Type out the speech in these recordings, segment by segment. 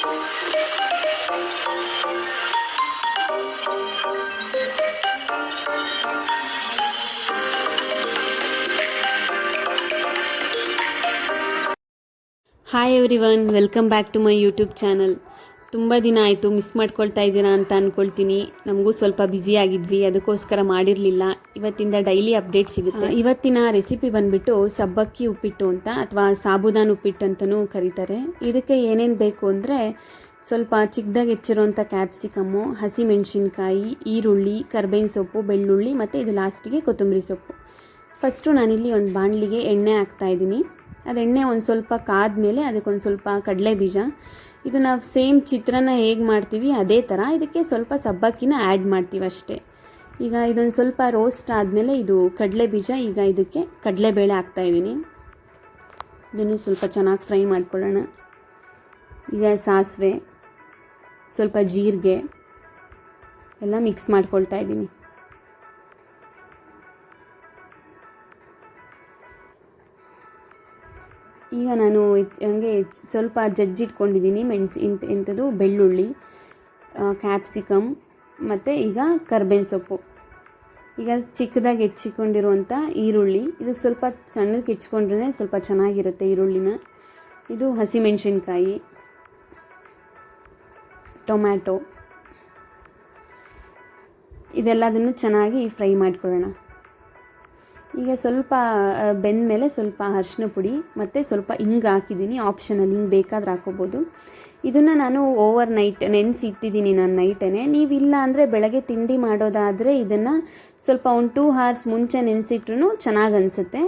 Hi everyone, welcome back to my YouTube channel. ತುಂಬ ದಿನ ಆಯಿತು, ಮಿಸ್ ಮಾಡ್ಕೊಳ್ತಾ ಇದ್ದೀರಾ ಅಂತ ಅಂದ್ಕೊಳ್ತೀನಿ. ನಮಗೂ ಸ್ವಲ್ಪ ಬ್ಯುಸಿ ಆಗಿದ್ವಿ, ಅದಕ್ಕೋಸ್ಕರ ಮಾಡಿರಲಿಲ್ಲ. ಇವತ್ತಿಂದ ಡೈಲಿ ಅಪ್ಡೇಟ್ ಸಿಗುತ್ತೆ. ಇವತ್ತಿನ ರೆಸಿಪಿ ಬಂದುಬಿಟ್ಟು ಸಬ್ಬಕ್ಕಿ ಉಪ್ಪಿಟ್ಟು ಅಂತ, ಅಥವಾ ಸಾಬುದಾನ ಉಪ್ಪಿಟ್ಟು ಅಂತಲೂ ಕರೀತಾರೆ. ಇದಕ್ಕೆ ಏನೇನು ಬೇಕು ಅಂದರೆ ಸ್ವಲ್ಪ ಚಿಕ್ಕದಾಗಿ ಹೆಚ್ಚಿರೋಂಥ ಕ್ಯಾಪ್ಸಿಕಮ್ಮು, ಹಸಿಮೆಣಸಿನ್ಕಾಯಿ, ಈರುಳ್ಳಿ, ಕರ್ಬೇವಿನ ಸೊಪ್ಪು, ಬೆಳ್ಳುಳ್ಳಿ ಮತ್ತು ಇದು ಲಾಸ್ಟಿಗೆ ಕೊತ್ತಂಬರಿ ಸೊಪ್ಪು. ಫಸ್ಟು ನಾನಿಲ್ಲಿ ಒಂದು ಬಾಣಲಿಗೆ ಎಣ್ಣೆ ಹಾಕ್ತಾಯಿದ್ದೀನಿ. ಅದು ಎಣ್ಣೆ ಒಂದು ಸ್ವಲ್ಪ ಕಾದ್ಮೇಲೆ ಅದಕ್ಕೊಂದು ಸ್ವಲ್ಪ ಕಡಲೆ ಬೀಜ, ಇದು ನಾವು ಸೇಮ್ ಚಿತ್ರಾನ್ನ ಹೇಗೆ ಮಾಡ್ತೀವಿ ಅದೇ ಥರ ಇದಕ್ಕೆ ಸ್ವಲ್ಪ ಸಬ್ಬಕ್ಕಿನ ಆ್ಯಡ್ ಮಾಡ್ತೀವಿ ಅಷ್ಟೇ. ಈಗ ಇದೊಂದು ಸ್ವಲ್ಪ ರೋಸ್ಟ್ ಆದಮೇಲೆ ಇದು ಕಡಲೆ ಬೀಜ, ಈಗ ಇದಕ್ಕೆ ಕಡಲೆಬೇಳೆ ಹಾಕ್ತಾಯಿದ್ದೀನಿ. ಇದನ್ನು ಸ್ವಲ್ಪ ಚೆನ್ನಾಗಿ ಫ್ರೈ ಮಾಡ್ಕೊಳ್ಳೋಣ. ಈಗ ಸಾಸಿವೆ, ಸ್ವಲ್ಪ ಜೀರಿಗೆ ಎಲ್ಲ ಮಿಕ್ಸ್ ಮಾಡ್ಕೊಳ್ತಾ ಇದ್ದೀನಿ. ಈಗ ನಾನು ಹಂಗೆ ಸ್ವಲ್ಪ ಜಜ್ಜಿಟ್ಕೊಂಡಿದ್ದೀನಿ ಎಂಥದ್ದು ಬೆಳ್ಳುಳ್ಳಿ, ಕ್ಯಾಪ್ಸಿಕಮ್ ಮತ್ತು ಈಗ ಕರ್ಬೇವಿನ ಸೊಪ್ಪು. ಈಗ ಚಿಕ್ಕದಾಗಿ ಹೆಚ್ಚಿಕೊಂಡಿರುವಂಥ ಈರುಳ್ಳಿ, ಇದಕ್ಕೆ ಸ್ವಲ್ಪ ಸಣ್ಣಕ್ಕೆ ಹೆಚ್ಕೊಂಡ್ರೆ ಸ್ವಲ್ಪ ಚೆನ್ನಾಗಿರುತ್ತೆ ಈರುಳ್ಳಿನ. ಇದು ಹಸಿಮೆಣಸಿನ್ಕಾಯಿ, ಟೊಮ್ಯಾಟೊ, ಇದೆಲ್ಲದನ್ನು ಚೆನ್ನಾಗಿ ಫ್ರೈ ಮಾಡ್ಕೊಳ್ಳೋಣ. ಈಗ ಸ್ವಲ್ಪ ಬೆಂದ ಮೇಲೆ ಸ್ವಲ್ಪ ಅರಿಶಿನ ಪುಡಿ ಮತ್ತು ಸ್ವಲ್ಪ ಹಿಂಗೆ ಹಾಕಿದ್ದೀನಿ, ಆಪ್ಷನಲ್, ಹಿಂಗೆ ಬೇಕಾದ್ರೆ ಹಾಕೋಬೋದು. ಇದನ್ನು ನಾನು ಓವರ್ ನೈಟ್ ನೆನೆಸಿ ಇಟ್ಟಿದ್ದೀನಿ, ನಾನು ನೈಟೇ. ನೀವಿಲ್ಲ ಅಂದರೆ ಬೆಳಗ್ಗೆ ತಿಂಡಿ ಮಾಡೋದಾದರೆ ಇದನ್ನು ಸ್ವಲ್ಪ ಒಂದು 2 hours ಮುಂಚೆ ನೆನೆಸಿಟ್ರೂ ಚೆನ್ನಾಗಿ ಅನಿಸುತ್ತೆ.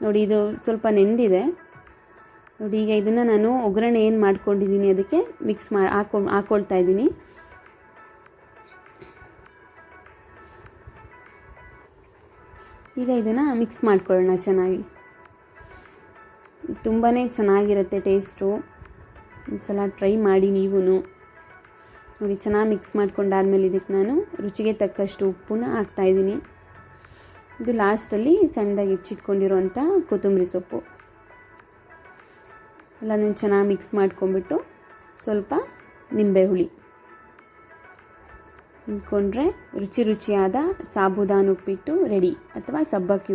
ನೋಡಿ, ಇದು ಸ್ವಲ್ಪ ನೆಂದಿದೆ ನೋಡಿ. ಈಗ ಇದನ್ನು ನಾನು ಒಗ್ಗರಣೆ ಏನು ಮಾಡ್ಕೊಂಡಿದ್ದೀನಿ ಅದಕ್ಕೆ ಮಿಕ್ಸ್ ಹಾಕ್ಕೊಳ್ತಾ ಇದ್ದೀನಿ. ಈಗ ಇದನ್ನು ಮಿಕ್ಸ್ ಮಾಡ್ಕೊಳ್ಳೋಣ ಚೆನ್ನಾಗಿ. ತುಂಬಾ ಚೆನ್ನಾಗಿರುತ್ತೆ ಟೇಸ್ಟು, ಒಂದು ಸಲ ಟ್ರೈ ಮಾಡಿ ನೀವು ನೋಡಿ. ಚೆನ್ನಾಗಿ ಮಿಕ್ಸ್ ಮಾಡ್ಕೊಂಡಾದ್ಮೇಲೆ ಇದಕ್ಕೆ ನಾನು ರುಚಿಗೆ ತಕ್ಕಷ್ಟು ಉಪ್ಪನ್ನ ಹಾಕ್ತಾಯಿದ್ದೀನಿ. ಇದು ಲಾಸ್ಟಲ್ಲಿ ಸಣ್ಣದಾಗಿ ಹೆಚ್ಚಿಟ್ಕೊಂಡಿರೋಂಥ ಕೊತ್ತಂಬರಿ ಸೊಪ್ಪು ಎಲ್ಲನೂ ಚೆನ್ನಾಗಿ ಮಿಕ್ಸ್ ಮಾಡ್ಕೊಂಬಿಟ್ಟು ಸ್ವಲ್ಪ ನಿಂಬೆ ಹುಳಿ ಇಟ್ಕೊಂಡ್ರೆ ರುಚಿಯಾದ ಸಾಬುದಾನ ಉಪ್ಪಿಟ್ಟು ರೆಡಿ, ಅಥವಾ ಸಬ್ಬಕ್ಕಿ.